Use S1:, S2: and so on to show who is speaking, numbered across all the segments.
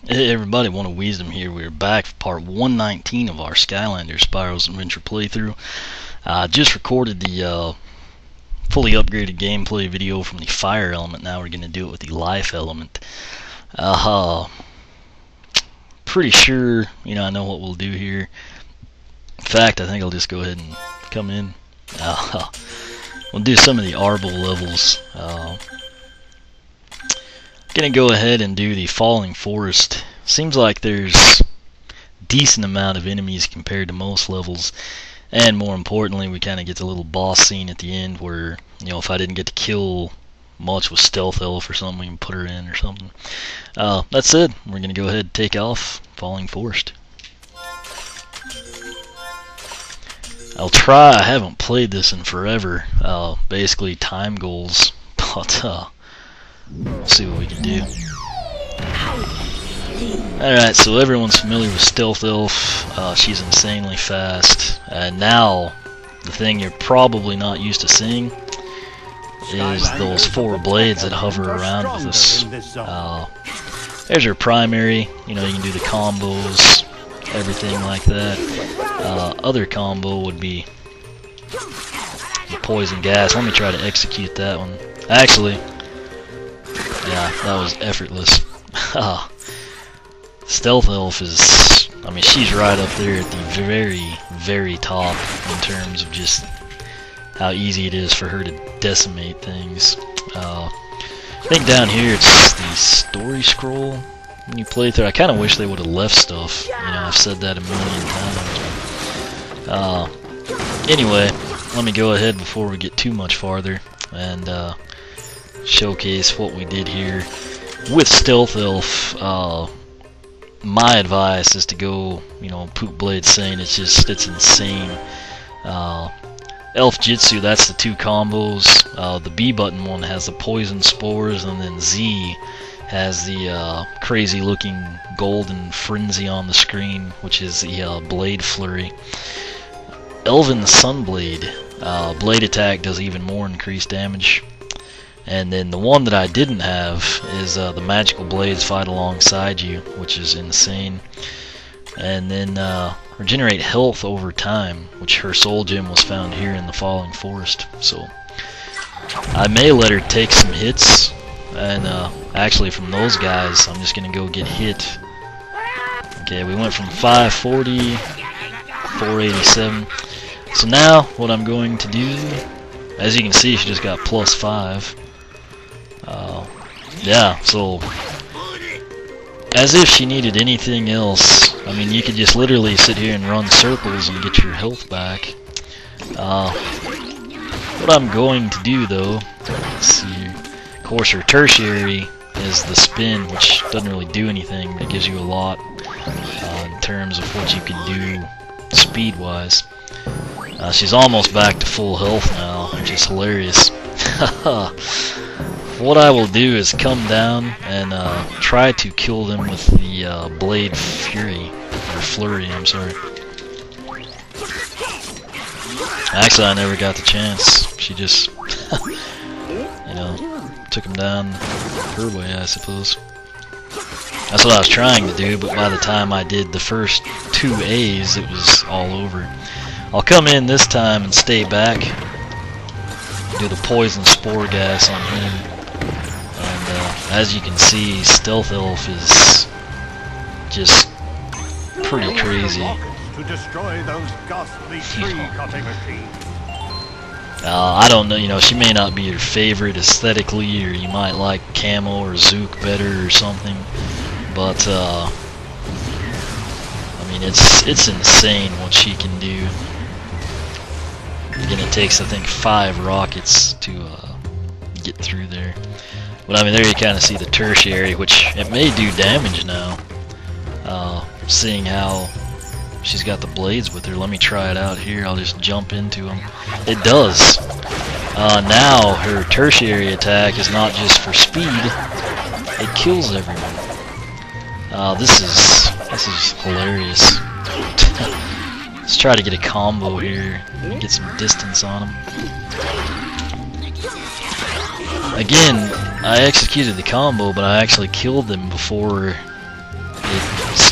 S1: Hey everybody, One of Wisdom here. We're back for part 119 of our Skylanders Spyro's Adventure playthrough. Just recorded the fully upgraded gameplay video from the fire element. Now we're going to do it with the life element. Pretty sure, I know what we'll do here. In fact, I think I'll just go ahead and come in. We'll do some of the Arbol levels. Gonna go ahead and do the Falling Forest. Seems like there's decent amount of enemies compared to most levels, and more importantly, we kind of get the little boss scene at the end where, if I didn't get to kill much with Stealth Elf or something, we can put her in or something. That's it. We're gonna go ahead and take off Falling Forest. I'll try. I haven't played this in forever. Basically time goals, but we'll see what we can do. Alright, so everyone's familiar with Stealth Elf. She's insanely fast. And now, the thing you're probably not used to seeing is those four blades that hover around with us. There's her primary. You can do the combos, everything like that. Other combo would be the poison gas. Let me try to execute that one. Actually, yeah, that was effortless. Stealth Elf is, she's right up there at the very, very top in terms of just how easy it is for her to decimate things. I think down here it's the story scroll when you play through. I kind of wish they would have left stuff. I've said that a million times. Anyway, let me go ahead before we get too much farther and showcase what we did here with Stealth Elf. My advice is to go, Poop Blade Saint. It's insane. Elf Jitsu, that's the two combos. The B button one has the poison spores, and then Z has the crazy looking golden frenzy on the screen, which is the blade flurry. Elven Sunblade, blade attack does even more increased damage. And then the one that I didn't have is the magical blades fight alongside you, which is insane. And then regenerate health over time, which her soul gem was found here in the Falling Forest. So I may let her take some hits, and actually from those guys I'm just gonna go get hit. Okay, we went from 540, 487. So now what I'm going to do, as you can see, she just got +5. Yeah, so as if she needed anything else, you could just literally sit here and run circles and get your health back. What I'm going to do though, let's see here. Of course, her tertiary is the spin, which doesn't really do anything, but it gives you a lot in terms of what you can do speed wise. She's almost back to full health now, which is hilarious. What I will do is come down and try to kill them with the blade fury, or flurry, I'm sorry. Actually, I never got the chance. She just, took him down her way, I suppose. That's what I was trying to do, but by the time I did the first 2 A's, it was all over. I'll come in this time and stay back, do the poison spore gas on him. And as you can see, Stealth Elf is just pretty crazy. I don't know, she may not be your favorite aesthetically, or you might like Camo or Zook better or something, but it's insane what she can do. Again, it takes, I think, 5 rockets to get through there. But there you kind of see the tertiary, which it may do damage now, seeing how she's got the blades with her. Let me try it out here. I'll just jump into them. It does. Now her tertiary attack is not just for speed; it kills everyone. This is hilarious. Let's try to get a combo here and get some distance on him. Again, I executed the combo, but I actually killed them before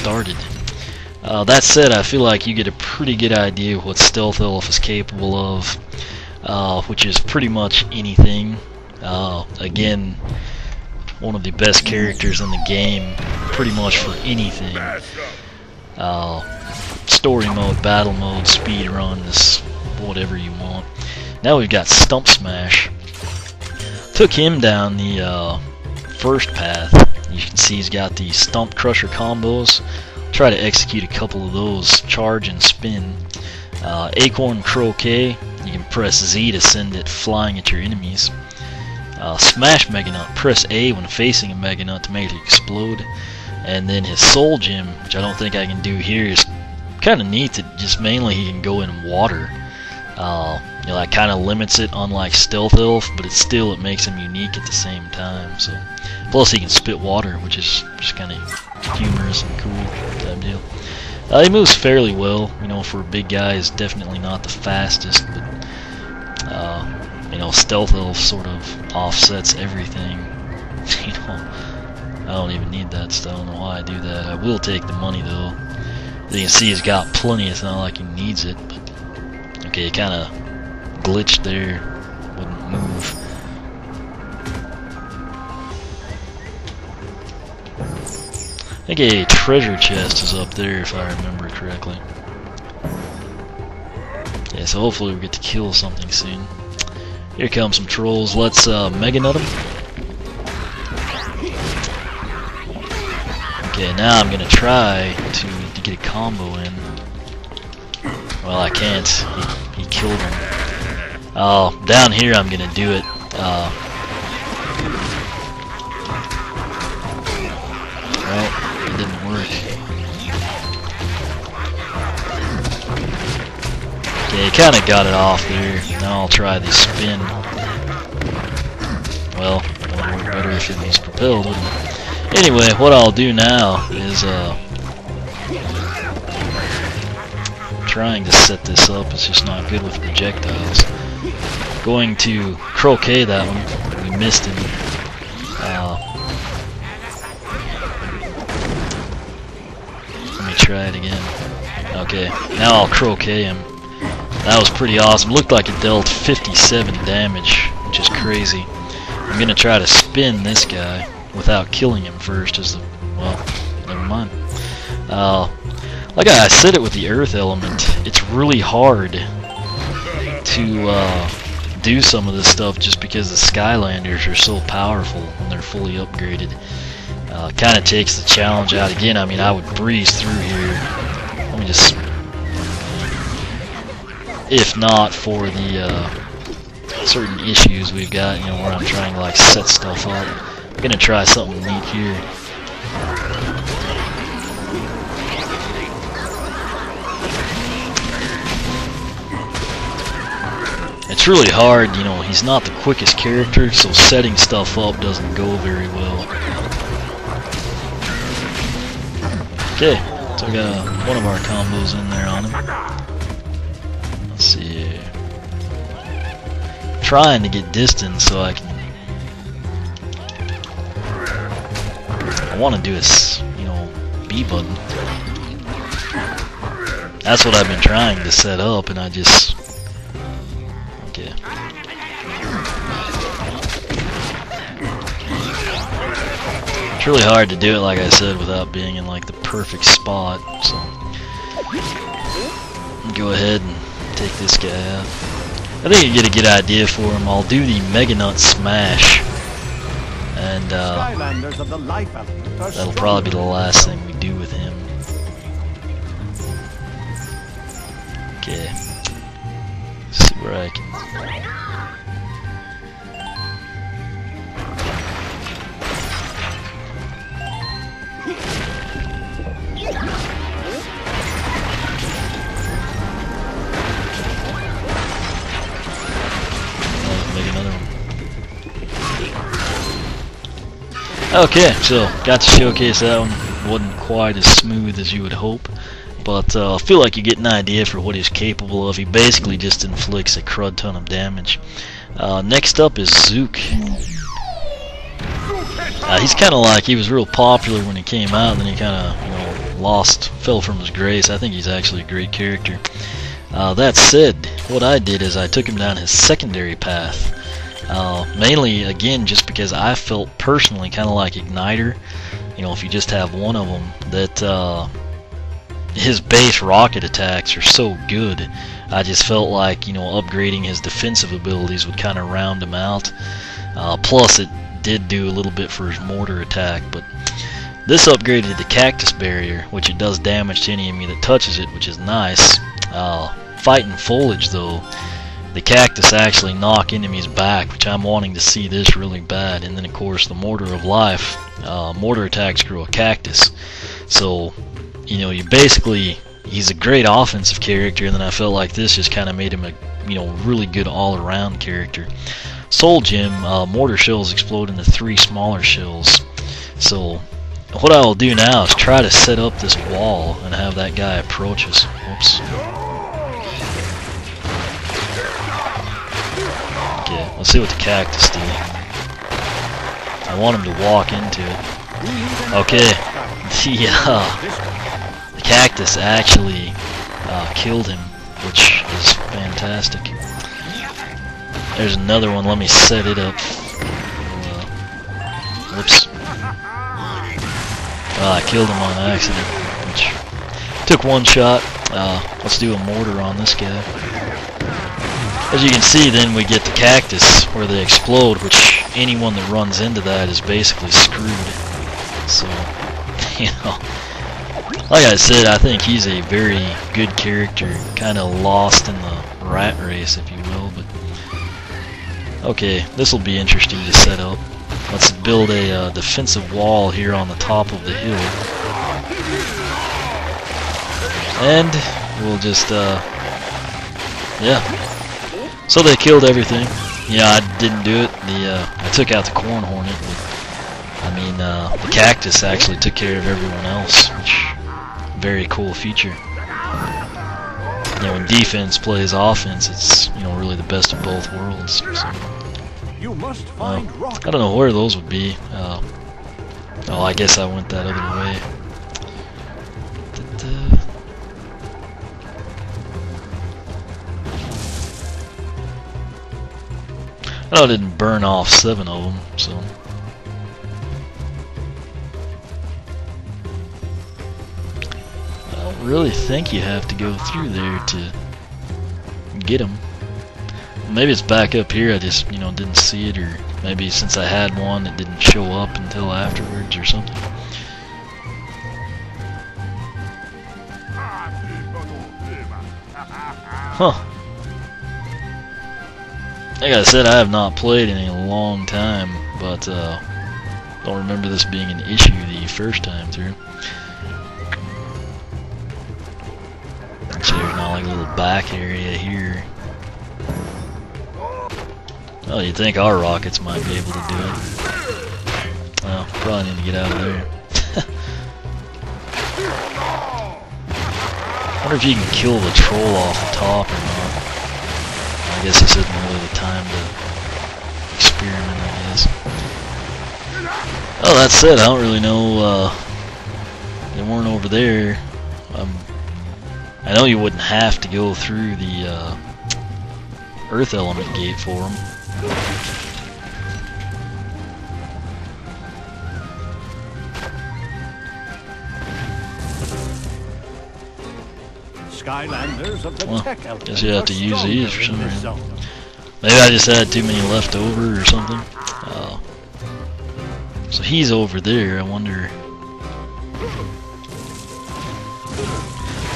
S1: started. That said, I feel like you get a pretty good idea of what Stealth Elf is capable of, which is pretty much anything. Again, one of the best characters in the game, pretty much for anything. Story mode, battle mode, speed runs, whatever you want. Now we've got Stump Smash. Took him down the first path. You can see he's got the Stump Crusher combos. Try to execute a couple of those, charge and spin. Acorn Croquet, you can press Z to send it flying at your enemies. Smash Meganut, press A when facing a Meganut to make it explode. And then his Soul Gem, which I don't think I can do here, is kind of neat. That just mainly he can go in water. You know, that kind of limits it, unlike Stealth Elf, but it makes him unique at the same time. So, plus he can spit water, which is just kind of humorous and cool type deal. He moves fairly well. You know, for a big guy, he's definitely not the fastest, but you know, Stealth Elf sort of offsets everything. You know, I don't even need that stuff. I don't know why I do that. I will take the money though. As you can see, he's got plenty. It's not like he needs it. But okay, it kind of glitched there. Wouldn't move. I think a treasure chest is up there, if I remember correctly. Yeah, so hopefully we get to kill something soon. Here come some trolls. Let's Meganut them. Okay, now I'm gonna try to get a combo in. Well, I can't. He killed him. Down here I'm gonna do it. Well, it didn't work. Okay, kind of got it off there. Now I'll try the spin. Well, it would work better if it was propelled, wouldn't it? Anyway, what I'll do now is trying to set this up. It's just not good with projectiles. Going to croquet that one. We missed him. Let me try it again. Okay, now I'll croquet him. That was pretty awesome. Looked like it dealt 57 damage, which is crazy. I'm gonna try to spin this guy without killing him first. Well, never mind. Like I said it with the Earth element, it's really hard to do some of this stuff just because the Skylanders are so powerful when they're fully upgraded. Kind of takes the challenge out again. I mean, I would breeze through here. Let me just... If not for the certain issues we've got, you know, where I'm trying to like set stuff up. I'm gonna try something neat here. It's really hard, you know, he's not the quickest character, so setting stuff up doesn't go very well. Okay, so I got one of our combos in there on him. Let's see. Trying to get distance so I can... I want to do this, you know, B button. That's what I've been trying to set up, and I just... Okay. It's really hard to do it, like I said, without being in like the perfect spot, so... Go ahead and take this guy out. I think you get a good idea for him. I'll do the Meganut Smash, and that'll probably be the last thing we do with him. Okay, let's see where I can. Okay, so got to showcase that one. Wasn't quite as smooth as you would hope, but I feel like you get an idea for what he's capable of. He basically just inflicts a crud ton of damage. Next up is Zook. He's kind of like, he was real popular when he came out, and then he kind of, you know, fell from his grace. I think he's actually a great character. That said, what I did is I took him down his secondary path. Mainly, again, just because I felt personally kind of like Igniter. You know, if you just have one of them, that his base rocket attacks are so good. I just felt like, you know, upgrading his defensive abilities would kind of round him out. Plus, it did do a little bit for his mortar attack, but this upgraded the cactus barrier, which it does damage to any enemy that touches it, which is nice. Fighting foliage, though, the cactus actually knock enemies back, which I'm wanting to see this really bad. And then, of course, the mortar of life, mortar attacks grow a cactus. So, you know, he's a great offensive character, and then I felt like this just kind of made him a, you know, really good all-around character. Soul Gem, mortar shells explode into 3 smaller shells. So what I will do now is try to set up this wall and have that guy approach us. Whoops. Okay, let's see what the cactus do. I want him to walk into it. Okay, the cactus actually killed him, which is fantastic. There's another one. Let me set it up. Whoops. I killed him on accident, which took one shot. Let's do a mortar on this guy. As you can see, then we get the cactus where they explode, which anyone that runs into that is basically screwed. So, you know, like I said, I think he's a very good character, kind of lost in the rat race, if you will. But okay, this will be interesting to set up. Let's build a defensive wall here on the top of the hill, and we'll just yeah. So they killed everything. Yeah, I didn't do it. I took out the corn hornet, but I mean the cactus actually took care of everyone else, which very cool feature. You know, when defense plays offense, it's, you know, really the best of both worlds. So,
S2: you must find
S1: I don't know where those would be. Oh, I guess I went that other way. I didn't burn off 7 of them, so. I don't really think you have to go through there to get them. Maybe it's back up here, I just, you know, didn't see it, or maybe since I had one it didn't show up until afterwards or something. Huh. Like I said, I have not played in a long time, but don't remember this being an issue the first time through. Actually, there's not like a little back area here. Well, you'd think our rockets might be able to do it. Well, probably need to get out of there. I wonder if you can kill the troll off the top or not. I guess this isn't really the time to experiment, I guess. Oh, that said, I don't really know, they weren't over there. I know you wouldn't have to go through the Earth Element gate for them.
S2: Skylanders of the tech element.
S1: Guess you have to use these for some reason. Maybe I just had too many left over or something. So he's over there. I wonder.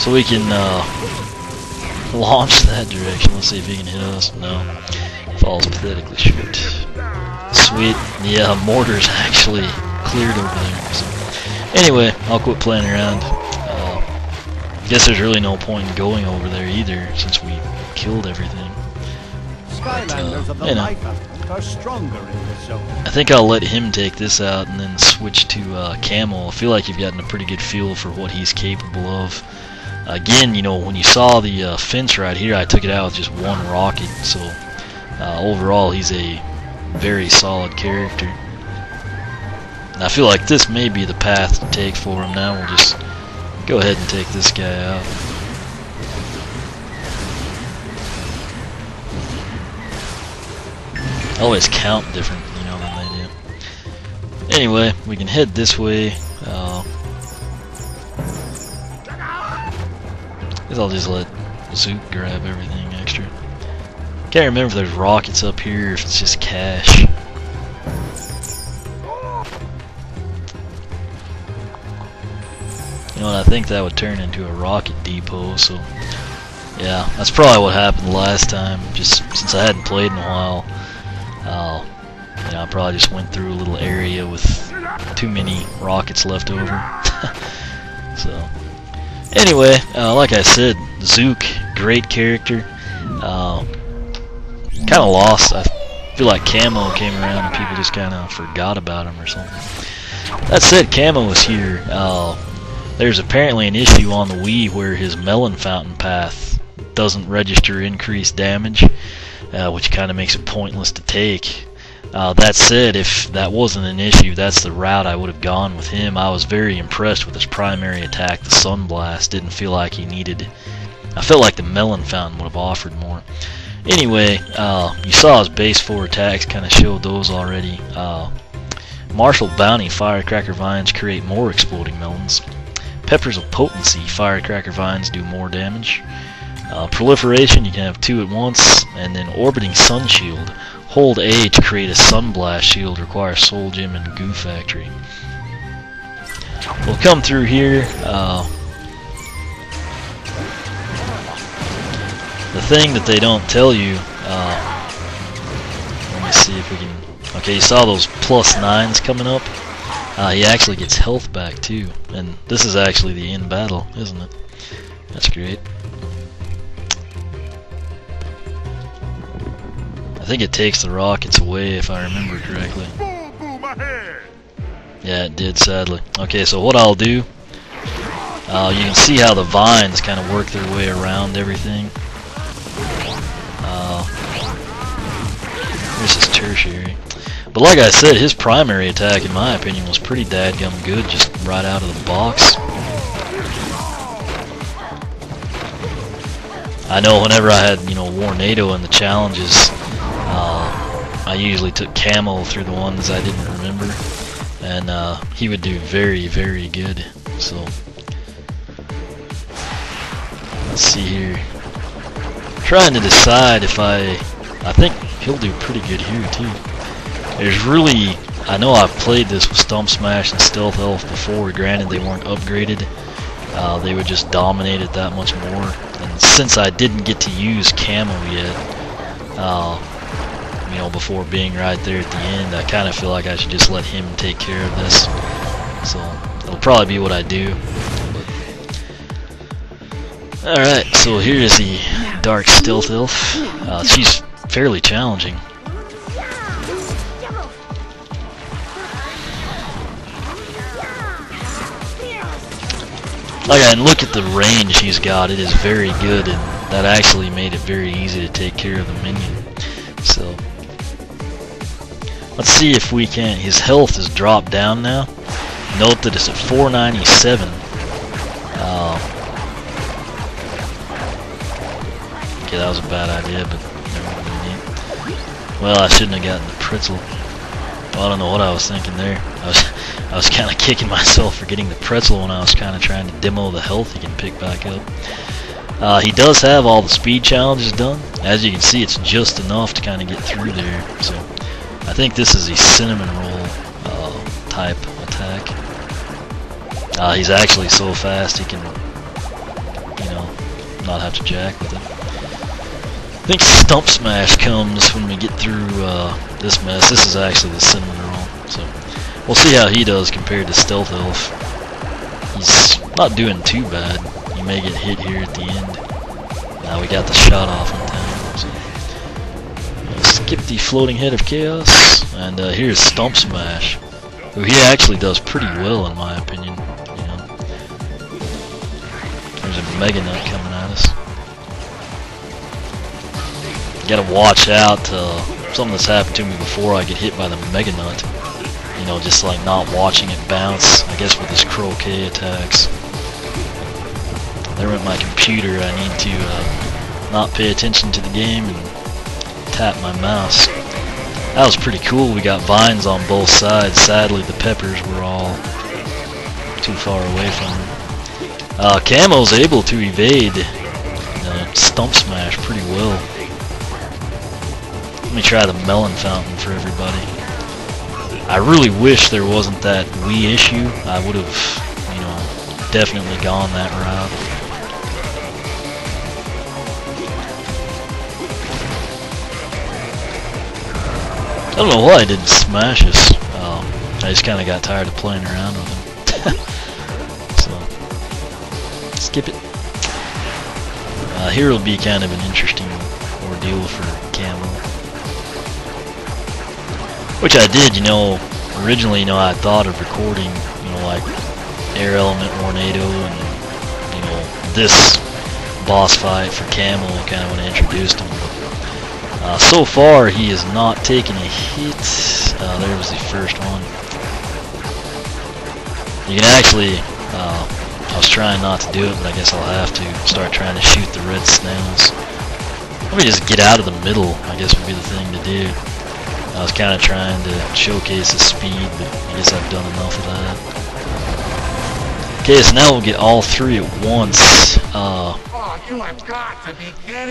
S1: So we can launch that direction. Let's see if he can hit us. No. Falls pathetically short. Sweet. Yeah, mortar's actually cleared over there. So anyway, I'll quit playing around. Guess there's really no point in going over there either, since we killed everything.
S2: Skylanders of the life element are stronger in this zone.
S1: I think I'll let him take this out and then switch to Camel. I feel like you've gotten a pretty good feel for what he's capable of. Again, you know, when you saw the fence right here, I took it out with just one rocket, so overall he's a very solid character. And I feel like this may be the path to take for him now. We'll just go ahead and take this guy out. I always count different, you know, than they do. Anyway, we can head this way. Guess I'll just let Zook grab everything extra. Can't remember if there's rockets up here or if it's just cash. You know what, I think that would turn into a rocket depot, so yeah, that's probably what happened last time. Just since I hadn't played in a while, you know, I probably just went through a little area with too many rockets left over. So anyway, like I said, Zook, great character. Kind of lost. I feel like Camo came around and people just kind of forgot about him or something. That said, Camo was here. There's apparently an issue on the Wii where his melon fountain path doesn't register increased damage, which kind of makes it pointless to take. That said, if that wasn't an issue, that's the route I would have gone with him. I was very impressed with his primary attack, the Sun Blast. Didn't feel like he needed... I felt like the melon fountain would have offered more. Anyway, you saw his base 4 attacks, kind of showed those already. Martial Bounty, Firecracker Vines create more exploding melons. Peppers of Potency, Firecracker Vines do more damage. Proliferation, you can have 2 at once. And then Orbiting Sun Shield. Hold A to create a Sun Blast shield, requires Soul Gem and Goo Factory. We'll come through here. The thing that they don't tell you, let me see if we can... Okay, you saw those +9s coming up? He actually gets health back too, and this is actually the end battle, isn't it? That's great. I think it takes the rockets away if I remember correctly. Yeah, it did, sadly. Okay, so what I'll do, you can see how the vines kind of work their way around everything. This is tertiary. But like I said, his primary attack, in my opinion, was pretty dadgum good, just right out of the box. I know whenever I had, you know, Warnado in the challenges, I usually took Camo through the ones I didn't remember, and he would do very, very good. So, let's see here. Trying to decide if I think he'll do pretty good here too. There's really, I know I've played this with Stump Smash and Stealth Elf before, granted they weren't upgraded, they would just dominate it that much more, and since I didn't get to use Camo yet, you know, before being right there at the end, I kind of feel like I should just let him take care of this, so it'll probably be what I do. Alright, so here is the Dark Stealth Elf. She's fairly challenging. And look at the range he's got, it is very good, and that actually made it very easy to take care of the minion. So, let's see if we can, his health has dropped down now. Note that it's at 497. Okay, that was a bad idea, but never mind. Well, I shouldn't have gotten the pretzel. Well, I don't know what I was thinking there. I was kind of kicking myself for getting the pretzel when I was kind of trying to demo the health he can pick back up. He does have all the speed challenges done. As you can see, it's just enough to kind of get through there. So I think this is a cinnamon roll type attack. He's actually so fast he can, you know, not have to jack with it. I think Stump Smash comes when we get through this mess. This is actually the cinnamon roll, so we'll see how he does compared to Stealth Elf. He's not doing too bad. He may get hit here at the end. Now we got the shot off in time. So we'll skip the Floating Head of Chaos, and here's Stump Smash, who he actually does pretty well in my opinion. You know, there's a Meganut coming at us. Gotta watch out. Something that's happened to me before, I get hit by the Meganut. You know, just like not watching it bounce, I guess with his croquet attacks. there went my computer. I need to not pay attention to the game and tap my mouse. That was pretty cool. We got vines on both sides. Sadly, the peppers were all too far away from him. Camo's able to evade Stump Smash pretty well. Let me try the melon fountain for everybody. I really wish there wasn't that Wii issue. I would have, you know, definitely gone that route. I don't know why I didn't smash us. I just kind of got tired of playing around with him. So, skip it. Here will be kind of an interesting ordeal for Camo. Which I did, you know, originally, you know, I thought of recording, you know, like Air Element Tornado and, you know, this boss fight for Camo kind of when I introduced him. So far, he has not taken a hit. There was the first one. You can actually, I was trying not to do it, but I guess I'll have to start trying to shoot the red snails. Let me just get out of the middle, I guess would be the thing to do. I was kind of trying to showcase his speed, but I guess I've done enough of that. Okay, so now we'll get all three at once.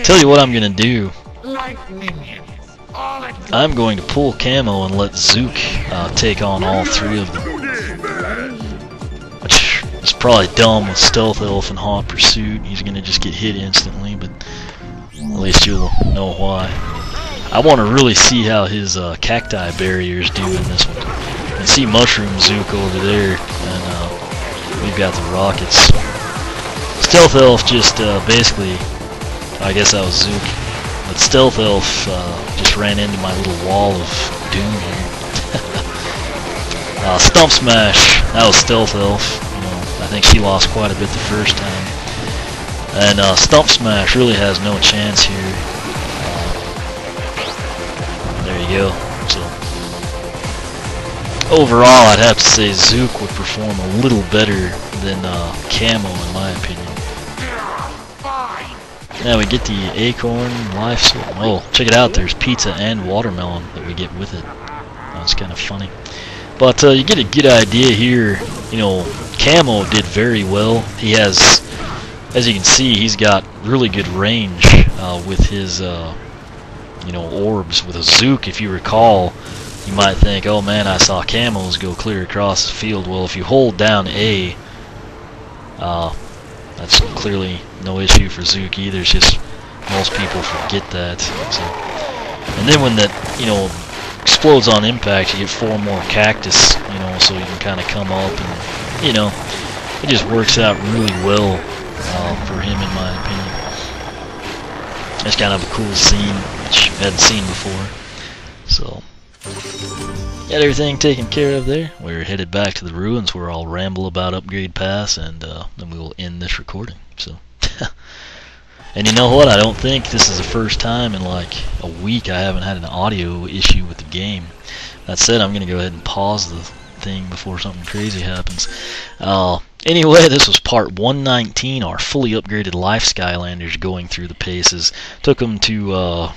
S1: Tell you what I'm going to do. I'm going to pull Camo and let Zook take on all three of them. Which is probably dumb with Stealth Elf and Hot Pursuit. He's going to just get hit instantly, but at least you'll know why. I want to really see how his cacti barriers do in this one. You can see Mushroom Zook over there, and we've got the rockets. Stealth Elf just basically, I guess that was Zook, but Stealth Elf just ran into my little wall of doom here. Stump Smash, that was Stealth Elf. You know, I think she lost quite a bit the first time. And Stump Smash really has no chance here. There you go. So overall, I'd have to say Zook would perform a little better than Camo in my opinion. Now we get the Acorn Life Source. Oh, check it out. There's pizza and watermelon that we get with it. That's kind of funny. But you get a good idea here. You know, Camo did very well. He has, as you can see, he's got really good range with his, you know, orbs. With a Zook, if you recall, you might think, oh man, I saw Camos go clear across the field. Well, if you hold down A, that's clearly no issue for Zook either. It's just most people forget that. So, and then when that, you know, explodes on impact, you get 4 more cactus, you know, so you can kind of come up and, you know, it just works out really well for him in my opinion. It's kind of a cool scene which I hadn't seen before. So, got everything taken care of there. We're headed back to the ruins where I'll ramble about Upgrade Pass, and then we will end this recording. So, and you know what? I don't think this is the first time in like a week I haven't had an audio issue with the game. That said, I'm going to go ahead and pause the thing before something crazy happens. Anyway, this was part 119, our fully upgraded Life Skylanders going through the paces. Took them to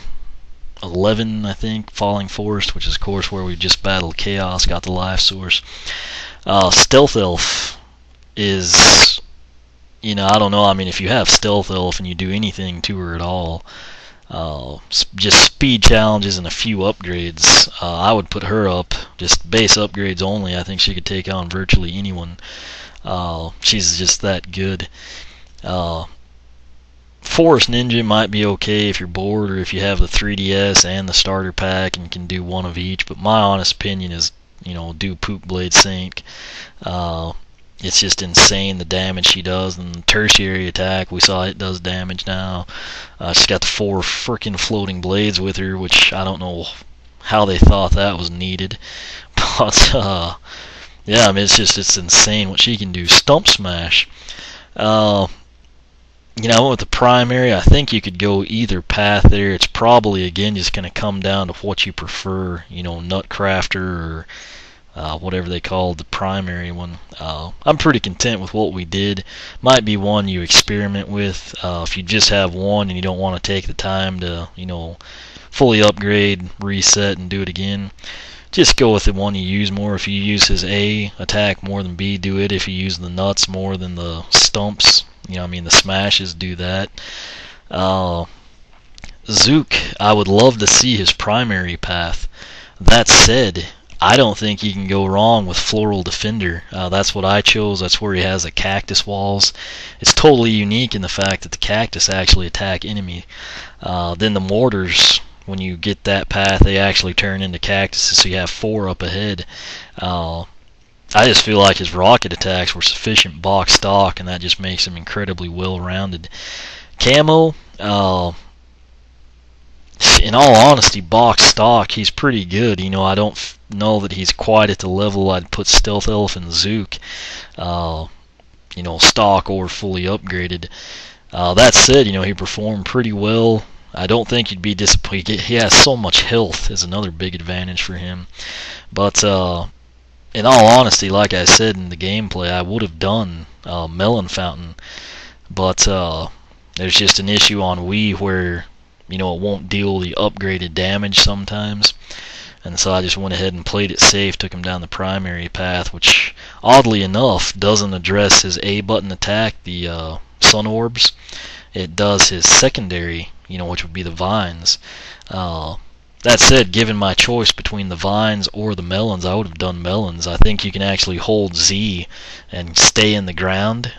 S1: 11, I think, Falling Forest, which is of course where we just battled Chaos, got the life source. Stealth Elf is, you know, I don't know, I mean, if you have Stealth Elf and you do anything to her at all, just speed challenges and a few upgrades, I would put her up, just base upgrades only. I think she could take on virtually anyone. She's just that good. Forest Ninja might be okay if you're bored or if you have the 3DS and the starter pack and can do one of each, but my honest opinion is, you know, do Poop Blade Sync. It's just insane the damage she does, and the tertiary attack, we saw it does damage now. She's got the 4 freaking floating blades with her, which I don't know how they thought that was needed, but yeah, I mean, it's insane what she can do. Stump Smash, you know, I went with the primary. I think you could go either path there. It's probably, again, just going to come down to what you prefer, you know, Nutcrafter or whatever they call the primary one. I'm pretty content with what we did. Might be one you experiment with. If you just have one and you don't want to take the time to, fully upgrade, reset, and do it again, just go with the one you use more. If you use his A attack more than B, do it. If you use the nuts more than the stumps, the smashes, do that. Zook, I would love to see his primary path. That said, I don't think you can go wrong with Floral Defender. That's what I chose. That's where he has the cactus walls. It's totally unique in the fact that the cactus actually attack enemy. Then the mortars, when you get that path, they actually turn into cactuses, so you have 4 up ahead. I just feel like his rocket attacks were sufficient box stock, and that just makes him incredibly well-rounded. Camo, in all honesty, box stock, he's pretty good. I don't know that he's quite at the level I'd put Stealth Elf and Zook, stock or fully upgraded. That said, he performed pretty well. I don't think you'd be disappointed. He has so much health is another big advantage for him. But in all honesty, like I said in the gameplay, I would have done Melon Fountain. But there's just an issue on Wii where it won't deal the upgraded damage sometimes. And so I just went ahead and played it safe, took him down the primary path, which oddly enough doesn't address his A button attack, the Sun Orbs. It does his secondary, which would be the Vines. That said, given my choice between the Vines or the Melons, I would have done Melons. I think you can actually hold Z and stay in the ground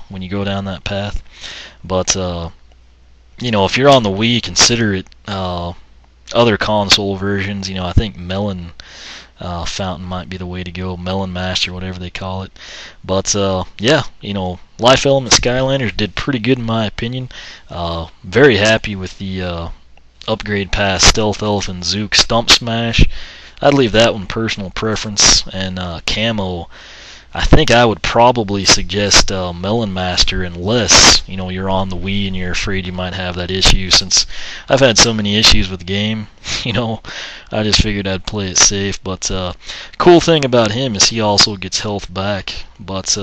S1: when you go down that path. But if you're on the Wii, consider it. Other console versions, I think Melon Fountain might be the way to go. Melon Master, whatever they call it. But yeah, Life Element Skylanders did pretty good in my opinion. Very happy with the upgrade pass Stealth Elf and Zook Stump Smash. I'd leave that one personal preference. And Camo, I think I would probably suggest Melon Master unless you're on the Wii and you're afraid you might have that issue. Since I've had so many issues with the game, I just figured I'd play it safe. But cool thing about him is he also gets health back. But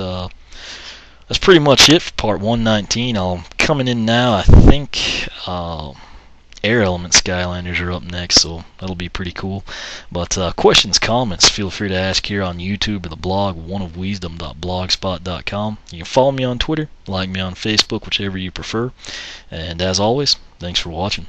S1: that's pretty much it for part 119. I'm coming in now. I think Air Element Skylanders are up next, so that'll be pretty cool. But questions, comments, feel free to ask here on YouTube or the blog, oneofwisdom.blogspot.com. You can follow me on Twitter, like me on Facebook, whichever you prefer. And as always, thanks for watching.